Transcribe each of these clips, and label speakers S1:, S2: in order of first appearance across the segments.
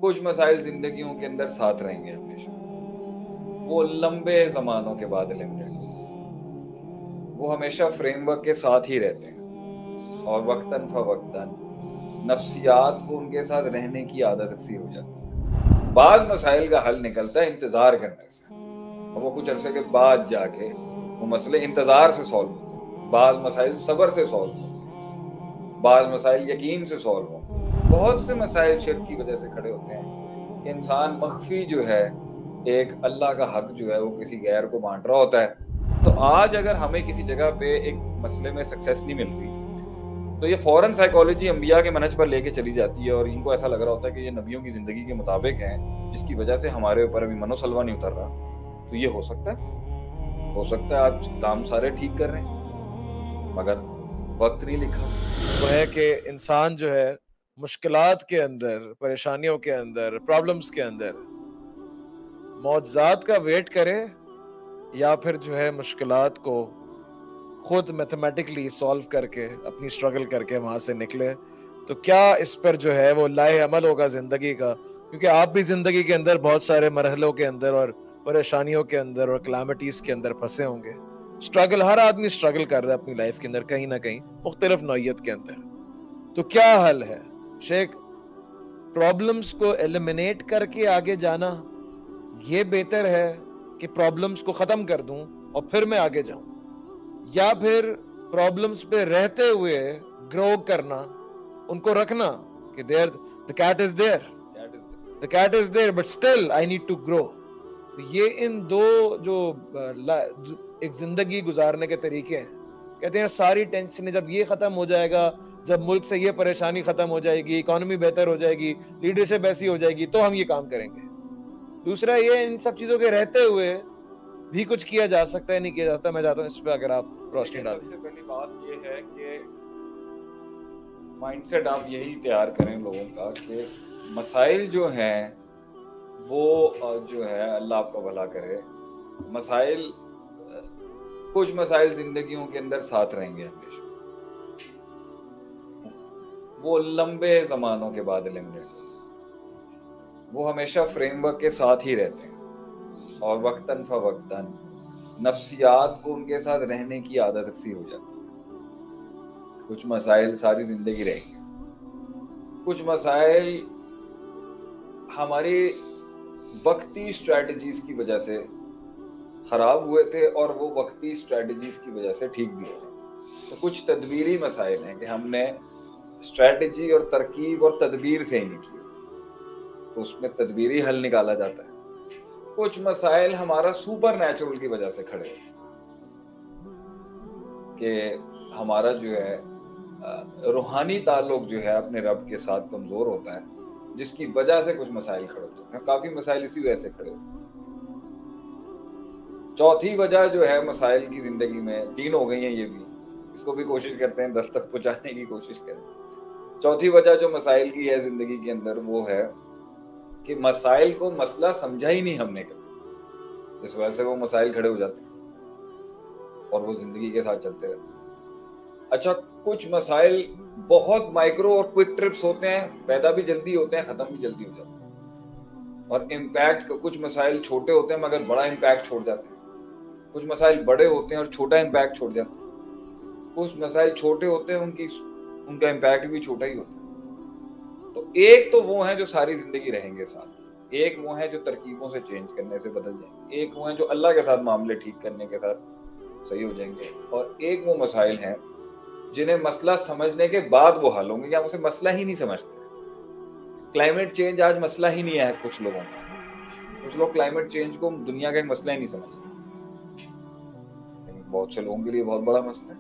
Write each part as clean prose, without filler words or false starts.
S1: کچھ مسائل زندگیوں کے اندر ساتھ رہیں گے ہمیشہ. وہ لمبے زمانوں کے بعد eliminate ہوتے ہیں. وہ ہمیشہ فریم ورک کے ساتھ ہی رہتے ہیں اور وقتاً فوقتاً نفسیات کو ان کے ساتھ رہنے کی عادت سی ہو جاتی ہے. بعض مسائل کا حل نکلتا ہے انتظار کرنے سے، اور وہ کچھ عرصے کے بعد جا کے وہ مسئلے انتظار سے سالو ہوتے ہیں. بعض مسائل صبر سے سالو ہوتے ہیں، بعض مسائل یقین سے سالو ہوتے ہیں. بہت سے مسائل شرک کی وجہ سے کھڑے ہوتے ہیں کہ انسان مخفی جو ہے ایک اللہ کا حق جو ہے وہ کسی غیر کو بانٹ رہا ہوتا ہے. تو آج اگر ہمیں کسی جگہ پہ ایک مسئلے میں سکسیس نہیں مل رہی تو یہ فوراً سائیکالوجی انبیاء کے منہج پر لے کے چلی جاتی ہے، اور ان کو ایسا لگ رہا ہوتا ہے کہ یہ نبیوں کی زندگی کے مطابق ہیں، جس کی وجہ سے ہمارے اوپر ابھی منو سلوا نہیں اتر رہا. تو یہ ہو سکتا ہے آج کام سارے ٹھیک کر رہے ہیں مگر وقت نہیں لکھا.
S2: وہ ہے کہ انسان جو ہے مشکلات کے اندر، پریشانیوں کے اندر، پرابلمز کے اندر معجزات کا ویٹ کرے، یا پھر جو ہے مشکلات کو خود میتھمیٹکلی سالو کر کے اپنی اسٹرگل کر کے وہاں سے نکلے. تو کیا اس پر جو ہے وہ لائے عمل ہوگا زندگی کا؟ کیونکہ آپ بھی زندگی کے اندر بہت سارے مرحلوں کے اندر اور پریشانیوں کے اندر اور کلیمٹیز کے اندر پھنسے ہوں گے. اسٹرگل، ہر آدمی اسٹرگل کر رہا ہے اپنی لائف کے اندر کہیں نہ کہیں مختلف نوعیت کے اندر. تو کیا حل ہے شیخ؟ پرابلمز کو ایلیمینیٹ کر کے آگے جانا یہ بہتر ہے کہ پرابلمز کو ختم کر دوں اور پھر میں آگے جاؤں، یا پھر پرابلمز پہ رہتے ہوئے گرو کرنا، ان کو رکھنا کہ the cat is there but still I need to grow. تو یہ ان دو جو ایک زندگی گزارنے کے طریقے ہیں. کہتے ہیں ساری ٹینشن جب یہ ختم ہو جائے گا، جب ملک سے یہ پریشانی ختم ہو جائے گی، اکانومی بہتر ہو جائے گی، لیڈرشپ ایسی ہو جائے گی، تو ہم یہ کام کریں گے. دوسرا یہ ان سب چیزوں کے رہتے ہوئے بھی کچھ کیا جا سکتا ہے، نہیں کیا جاتا. میں چاہتا ہوں اس پہ اگر آپ روشنی ڈالیں.
S1: سب سے پہلی بات یہ ہے کہ مائنڈ سیٹ آپ یہی تیار کریں لوگوں کا کہ مسائل جو ہیں وہ جو ہے اللہ آپ کا بھلا کرے. کچھ مسائل زندگیوں کے اندر ساتھ رہیں گے ہمیشہ. وہ لمبے زمانوں کے بعد eliminate ہوتے ہیں. وہ ہمیشہ فریم ورک کے ساتھ ہی رہتے ہیں اور وقتاً فوقتاً نفسیات کو ان کے ساتھ رہنے کی عادت سی ہو جاتی ہے. کچھ مسائل ساری زندگی رہیں گے. کچھ مسائل ہماری وقتی اسٹریٹجیز کی وجہ سے خراب ہوئے تھے اور وہ وقتی اسٹریٹجیز کی وجہ سے ٹھیک بھی ہوئے. تو کچھ تدبیری مسائل ہیں کہ ہم نے اسٹریٹجی اور ترکیب اور تدبیر سے ہی نہیں کی، تو اس میں تدبیری حل نکالا جاتا ہے. کچھ مسائل ہمارا سپر نیچرل کی وجہ سے کھڑے ہیں کہ ہمارا جو ہے روحانی تعلق جو ہے اپنے رب کے ساتھ کمزور ہوتا ہے، جس کی وجہ سے کچھ مسائل کھڑے ہوتے ہیں. کافی مسائل اسی وجہ سے کھڑے ہوتے ہیں. چوتھی وجہ جو ہے مسائل کی زندگی میں، تین ہو گئی ہیں یہ بھی، اس کو بھی کوشش کرتے ہیں 10 تک پہنچانے کی کوشش کریں. چوتھی وجہ جو مسائل کی ہے زندگی کے اندر وہ ہے کہ مسائل کو مسئلہ سمجھا ہی نہیں ہم نے کبھی، جس وجہ سے وہ مسائل کھڑے ہو جاتے ہیں اور وہ زندگی کے ساتھ چلتے رہتے ہیں. اچھا، کچھ مسائل بہت مائکرو اور کوئک ٹرپس ہوتے ہیں، پیدا بھی جلدی ہوتے ہیں، ختم بھی جلدی ہو جاتے ہیں. اور امپیکٹ، کچھ مسائل چھوٹے ہوتے ہیں مگر بڑا امپیکٹ چھوڑ جاتے ہیں. کچھ مسائل بڑے ہوتے ہیں اور چھوٹا امپیکٹ چھوڑ جاتے ہیں. کچھ مسائل چھوٹے ہوتے ہیں، ان کا امپیکٹ بھی چھوٹا ہی ہوتا ہے. تو ایک تو وہ ہیں جو ساری زندگی رہیں گے ساتھ، ایک وہ ہیں جو ترکیبوں سے چینج کرنے سے بدل جائیں گے، ایک وہ ہیں جو اللہ کے ساتھ معاملے ٹھیک کرنے کے ساتھ صحیح ہو جائیں گے، اور ایک وہ مسائل ہیں جنہیں مسئلہ سمجھنے کے بعد وہ حل ہوں گے یا اسے مسئلہ ہی نہیں سمجھتے. کلائمیٹ چینج آج مسئلہ ہی نہیں ہے کچھ لوگوں کا. کچھ لوگ کلائمیٹ چینج کو دنیا کا ایک مسئلہ ہی نہیں سمجھتے، لیکن بہت سے لوگوں کے لیے بہت بڑا مسئلہ ہے.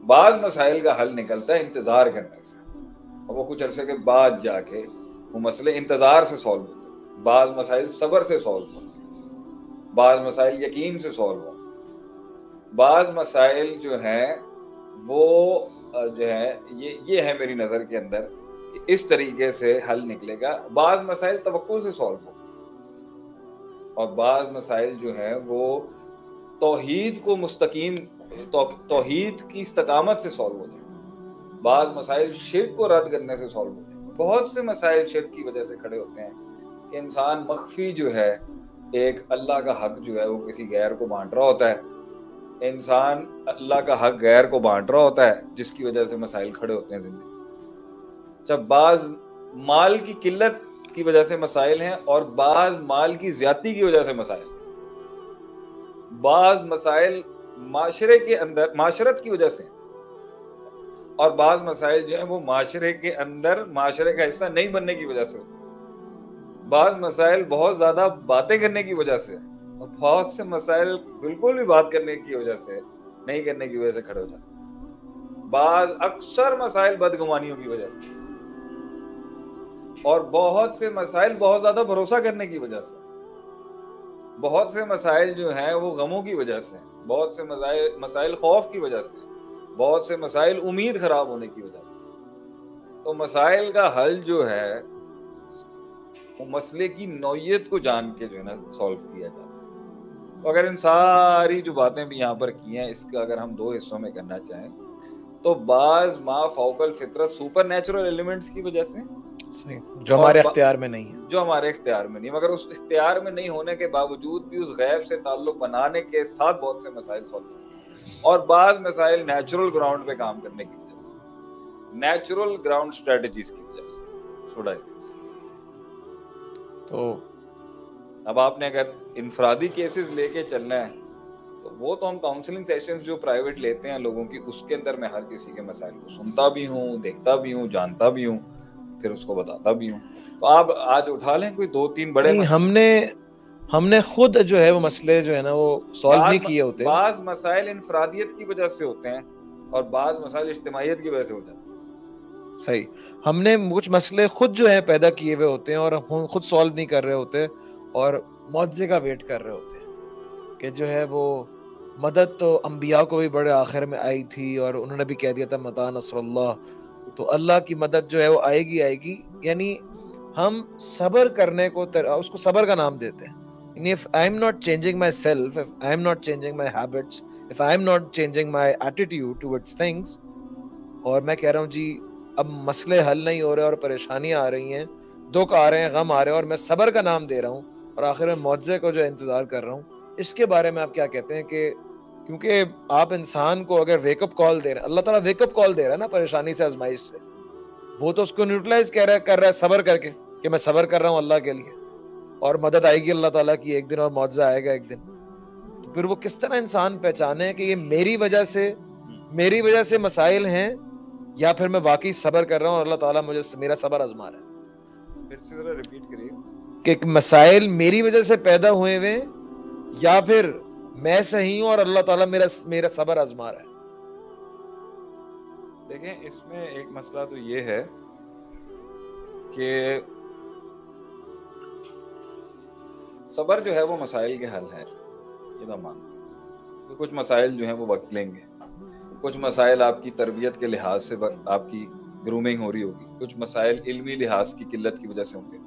S1: بعض مسائل کا حل نکلتا ہے انتظار کرنے سے، اور وہ کچھ عرصے کے بعد جا کے وہ مسئلے انتظار سے سالو ہوتے ہیں. بعض مسائل صبر سے سالو ہوتے ہیں، بعض مسائل یقین سے سالو ہوتے ہیں. بعض مسائل جو ہیں وہ جو ہے یہ ہے میری نظر کے اندر کہ اس طریقے سے حل نکلے گا. بعض مسائل توقع سے سالو ہوتے ہیں، اور بعض مسائل جو ہیں وہ توحید کو مستقیم، توحید کی استقامت سے سالو ہو جائیں. بعض مسائل شرک کو رد کرنے سے سالو ہو جائیں. بہت سے مسائل شرک کی وجہ سے کھڑے ہوتے ہیں کہ انسان مخفی جو ہے ایک اللہ کا حق جو ہے وہ کسی غیر کو بانٹ رہا ہوتا ہے، انسان اللہ کا حق غیر کو بانٹ رہا ہوتا ہے، جس کی وجہ سے مسائل کھڑے ہوتے ہیں زندگی۔ جب بعض مال کی قلت کی وجہ سے مسائل ہیں اور بعض مال کی زیادتی کی وجہ سے مسائل، بعض مسائل معاشرے کے اندر معاشرت کی وجہ سے، اور بعض مسائل جو ہیں وہ معاشرے کے اندر معاشرے کا حصہ نہیں بننے کی وجہ سے، بعض مسائل بہت زیادہ باتیں کرنے کی وجہ سے، اور بہت سے مسائل بالکل بھی بات کرنے کی وجہ سے نہیں کرنے کی وجہ سے کھڑے ہو جاتے ہیں، بعض اکثر مسائل بدگمانیوں کی وجہ سے، اور بہت سے مسائل بہت زیادہ بھروسہ کرنے کی وجہ سے، بہت سے مسائل جو ہیں وہ غموں کی وجہ سے، بہت سے مسائل خوف کی وجہ سے، بہت سے مسائل امید خراب ہونے کی وجہ سے۔ تو مسائل کا حل جو ہے وہ مسئلے کی نوعیت کو جان کے جو ہے نا سولو کیا جاتا ہے۔ تو اگر ان ساری جو باتیں بھی یہاں پر کی ہیں، اس کا اگر ہم دو حصوں میں کرنا چاہیں تو بعض ما فوق الفطرت سپر نیچرل ایلیمنٹس کی وجہ سے،
S2: صحیح، جو ہمارے اختیار میں نہیں ہے،
S1: جو ہمارے اختیار میں نہیں، مگر اس اختیار میں نہیں ہونے کے باوجود بھی اس غیب سے تعلق بنانے کے ساتھ بہت سے مسائل سولو ہیں، اور بعض مسائل نیچرل گراؤنڈ پہ کام کرنے کی وجہ سے، نیچرل گراؤنڈ اسٹریٹجیز کی وجہ سے
S2: تو
S1: اب آپ نے اگر انفرادی کیسز لے کے چلنا ہے تو وہ تو ہم کاؤنسلنگ سیشنز جو پرائیویٹ لیتے ہیں لوگوں کی، اس کے اندر میں ہر کسی کے مسائل کو سنتا بھی ہوں، دیکھتا بھی ہوں، جانتا بھی ہوں، پھر اس کو بتاتا بھی ہوں۔ تو آپ آج اٹھا لیں کوئی 2-3 بڑے مسئلے۔
S2: ہم نے خود جو ہے وہ مسئلے جو ہے نا وہ سولو نہیں کیے ہوتے۔
S1: بعض مسائل انفرادیت کی وجہ سے ہوتے ہیں اور بعض مسائل اجتماعیت کی وجہ سے ہو جاتے ہیں۔
S2: صحیح، ہم نے کچھ مسئلے خود جو ہے پیدا کیے ہوئے ہوتے ہیں اور ہم خود سولو نہیں کر رہے ہوتے اور معجزے کا ویٹ کر رہے ہوتے ہیں کہ جو ہے وہ مدد تو انبیاء کو بھی بڑے آخر میں آئی تھی، اور انہوں نے بھی کہہ دیا تھا متى نصر اللہ، تو اللہ کی مدد جو ہے وہ آئے گی یعنی ہم صبر کرنے کو اس کو صبر کا نام دیتے ہیں۔ یعنی if I am not changing myself, if I am not changing my habits, if I am not changing my attitude towards things، اور میں کہہ رہا ہوں جی اب مسئلے حل نہیں ہو رہے اور پریشانیاں آ رہی ہیں، دکھ آ رہے ہیں، غم آ رہے ہیں، اور میں صبر کا نام دے رہا ہوں اور آخر میں معجزے کو جو انتظار کر رہا ہوں، اس کے بارے میں آپ کیا کہتے ہیں؟ کہ کیونکہ آپ انسان کو اگر ویک اپ کال دے رہے ہیں، اللہ تعالیٰ ویک اپ کال دے رہا ہے نا پریشانی سے، آزمائش سے، وہ تو اس کو نیوٹرلائز کر رہا ہے صبر کر کے کہ میں صبر کر رہا ہوں اللہ کے لیے، اور مدد آئے گی اللہ تعالیٰ کی ایک دن اور معجزہ آئے گا ایک دن۔ تو پھر وہ کس طرح انسان پہچانے کہ یہ میری وجہ سے مسائل ہیں، یا پھر میں واقعی صبر کر رہا ہوں اور اللہ تعالیٰ مجھے میرا صبر آزما رہا ہے؟
S1: پھر سے ذرا ریپیٹ کریے
S2: کہ مسائل میری وجہ سے پیدا ہوئے ہوئے یا پھر میں صحیح ہوں اور اللہ تعالیٰ میرا صبر آزما رہا ہے۔
S1: دیکھیں اس میں ایک مسئلہ تو یہ ہے کہ صبر جو ہے وہ مسائل کے حل ہے، یہ تو مانتے ہیں کہ کچھ مسائل جو ہیں وہ وقت لیں گے، کچھ مسائل آپ کی تربیت کے لحاظ سے آپ کی گرومنگ ہو رہی ہوگی، کچھ مسائل علمی لحاظ کی قلت کی وجہ سے ہوں گے،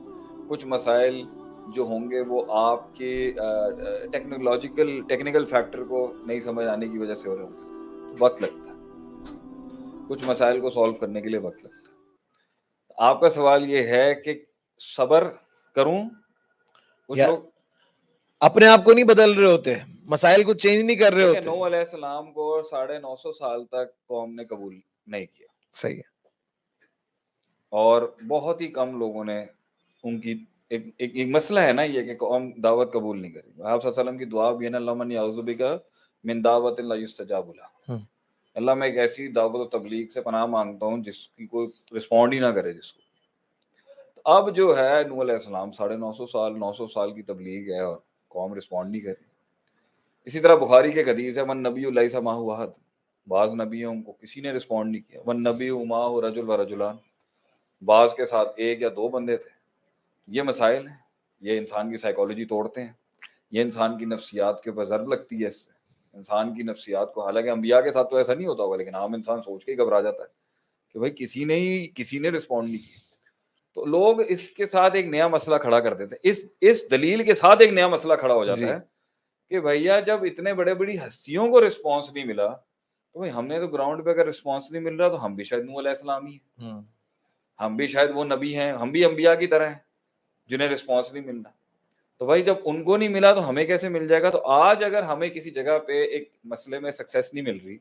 S1: کچھ مسائل جو ہوں گے وہ آپ کے ٹیکنیکل فیکٹر کو نہیں سمجھ آنے کی وجہ سے ہو رہے ہوں گے، تو وقت لگتا ہے، کچھ مسائل کو سولو کرنے کے لیے وقت لگتا ہے۔ آپ کا سوال یہ ہے کہ صبر کروں؟ کچھ لوگ
S2: اپنے آپ کو نہیں بدل رہے ہوتے، مسائل کو چینج نہیں کر رہے ہوتے۔
S1: نوح علیہ السلام کو 950 سال تک قوم نے قبول نہیں کیا،
S2: صحیح ہے،
S1: اور بہت ہی کم لوگوں نے ان کی ایک مسئلہ ہے نا یہ کہ قوم دعوت قبول نہیں کری۔ آپ صلی اللہ علیہ وسلم کی دعا بھی ہے نا، اللہم انی اعوذ بک من دعوت لا یستجاب لہا، اللہ میں ایک ایسی دعوت و تبلیغ سے پناہ مانگتا ہوں جس کی کوئی رسپونڈ ہی نہ کرے جس کو۔ اب جو ہے نوح علیہ السلام 950 سال کی تبلیغ ہے اور قوم رسپونڈ نہیں کری۔ اسی طرح بخاری کے حدیث ہے من نبی لیس معہ احد، بعض نبیوں کو کسی نے رسپونڈ نہیں کیا، من نبی معہ رجل و رجلان، بعض کے ساتھ ایک یا دو بندے تھے۔ یہ مسائل ہیں، یہ انسان کی سائیکالوجی توڑتے ہیں، یہ انسان کی نفسیات کے اوپر ضرب لگتی ہے، اس سے انسان کی نفسیات کو، حالانکہ انبیاء کے ساتھ تو ایسا نہیں ہوتا ہوگا لیکن عام انسان سوچ کے ہی گھبرا جاتا ہے کہ بھائی کسی نے رسپونڈ نہیں کیا۔ تو لوگ اس کے ساتھ ایک نیا مسئلہ کھڑا کر دیتے ہیں، اس دلیل کے ساتھ ایک نیا مسئلہ کھڑا ہو جاتا ہے کہ بھیا جب اتنے بڑے بڑی ہستیوں کو رسپانس نہیں ملا تو بھائی ہم نے تو گراؤنڈ پہ اگر رسپانس نہیں مل رہا تو ہم بھی شاید نوح علیہ السلام ہی ہیں۔ ہم بھی شاید وہ نبی ہیں, ہم بھی انبیاء کی طرح ہیں جنہیں رسپانس نہیں ملنا. تو بھائی جب ان کو نہیں ملا تو ہمیں کیسے مل جائے گا؟ تو آج اگر ہمیں کسی جگہ پہ ایک مسئلے میں سکسیس نہیں مل رہی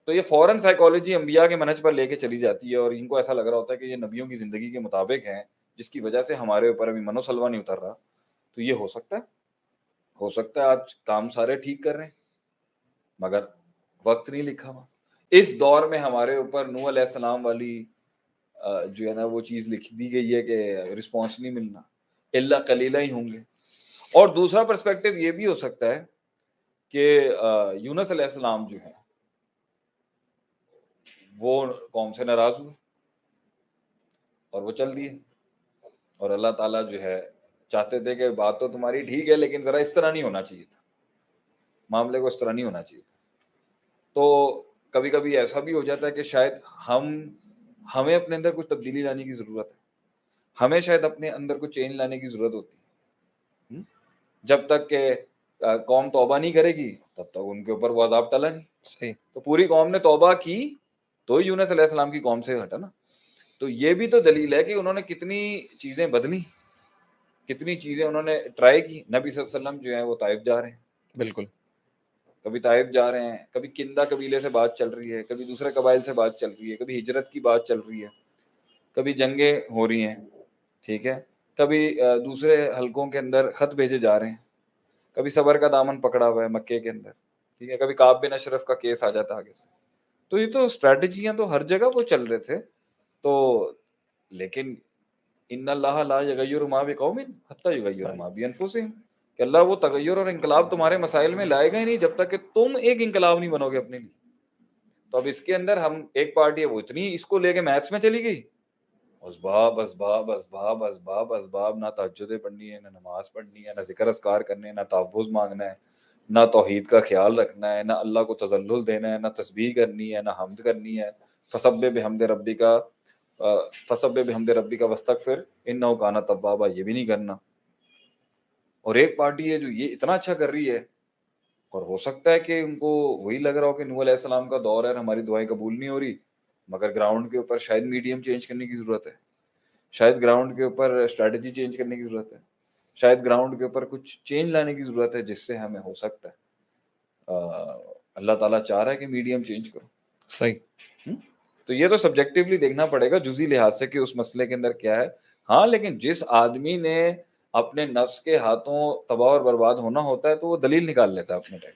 S1: تو یہ فوراً سائیکالوجی انبیاء کے منہج پر لے کے چلی جاتی ہے, اور ان کو ایسا لگ رہا ہوتا ہے کہ یہ نبیوں کی زندگی کے مطابق ہیں, جس کی وجہ سے ہمارے اوپر ابھی منو سلوا نہیں اتر رہا. تو یہ ہو سکتا ہے آج کام سارے ٹھیک کر رہے ہیں مگر وقت نہیں لکھا ہوا. اس دور میں ہمارے اوپر نوح علیہ السلام والی جو ہے نا وہ چیز لکھ دی گئی ہے کہ رسپانس نہیں ملنا, الا قلیلہ ہی ہوں گے. اور دوسرا پرسپیکٹو یہ بھی ہو سکتا ہے کہ یونس علیہ السلام جو ہیں وہ قوم سے ناراض ہوئے اور وہ چل دیے, اور اللہ تعالیٰ جو ہے چاہتے تھے کہ بات تو تمہاری ٹھیک ہے لیکن ذرا اس طرح نہیں ہونا چاہیے تھا, معاملے کو اس طرح نہیں ہونا چاہیے تھا. تو کبھی کبھی ایسا بھی ہو جاتا ہے کہ شاید ہمیں اپنے اندر کچھ تبدیلی لانے کی ضرورت ہے, ہمیں شاید اپنے اندر کچھ چینج لانے کی ضرورت ہوتی ہے. جب تک کہ قوم توبہ نہیں کرے گی تب تک ان کے اوپر وہ عذاب ٹلا نہیں.
S2: صحیح.
S1: تو پوری قوم نے توبہ کی تو یونس علیہ السلام کی قوم سے ہٹا نا. تو یہ بھی تو دلیل ہے کہ انہوں نے کتنی چیزیں بدلی, کتنی چیزیں انہوں نے ٹرائی کی. نبی صلی اللہ علیہ وسلم جو ہیں وہ طائف جا رہے ہیں,
S2: بالکل.
S1: کبھی طائف جا رہے ہیں, کبھی کندہ قبیلے سے بات چل رہی ہے, کبھی دوسرے قبائل سے بات چل رہی ہے, کبھی ہجرت کی بات چل رہی ہے, کبھی جنگیں ہو رہی ہیں, ٹھیک ہے, کبھی دوسرے حلقوں کے اندر خط بھیجے جا رہے ہیں, کبھی صبر کا دامن پکڑا ہوا ہے مکے کے اندر, ٹھیک ہے, کبھی کعب بن اشرف کا کیس آ جاتا آگے سے. تو یہ تو اسٹریٹجیاں تو ہر جگہ وہ چل رہے تھے. تو لیکن ان اللہ لا یغیر ما بقوم حتی یغیروا ما بانفسہم, کہ اللہ وہ تغیر اور انقلاب تمہارے مسائل میں لائے گا ہی نہیں جب تک کہ تم ایک انقلاب نہیں بنو گے اپنے لیے. تو اب اس کے اندر ہم ایک پارٹی ہے وہ اتنی اس کو لے کے میتھس میں چلی گئی, اسباب اسباب اسباب اسباب اسباب, نہ تہجدیں پڑھنی ہے, نہ نماز پڑھنی ہے, نہ ذکر اذکار کرنے, نہ تحفظ مانگنا ہے, نہ توحید کا خیال رکھنا ہے, نہ اللہ کو تذلل دینا ہے, نہ تسبیح کرنی ہے, نہ حمد کرنی ہے, فسبح بحمد ربک واستغفر انہ کان توابا, یہ بھی نہیں کرنا. اور ایک پارٹی ہے جو یہ اتنا اچھا کر رہی ہے, اور ہو سکتا ہے کہ ان کو وہی لگ رہا ہو کہ نوح علیہ السلام کا دور ہے, ہماری دعائیں قبول نہیں ہو رہی, مگر گراؤنڈ کے اوپر شاید میڈیم چینج کرنے کی ضرورت ہے, شاید گراؤنڈ کے اوپر اسٹریٹجی چینج کرنے کی ضرورت ہے, شاید گراؤنڈ کے اوپر کچھ چینج لانے کی ضرورت ہے, جس سے ہمیں ہو سکتا ہے اللہ تعالیٰ چاہ رہا ہے کہ میڈیم چینج کرو.
S2: صحیح.
S1: تو یہ تو سبجیکٹیولی دیکھنا پڑے گا جزئی لحاظ سے کہ اس مسئلے کے اندر کیا ہے. ہاں لیکن جس آدمی نے اپنے نفس کے ہاتھوں تباہ اور برباد ہونا ہوتا ہے تو وہ دلیل نکال لیتا ہے اپنے ٹائم.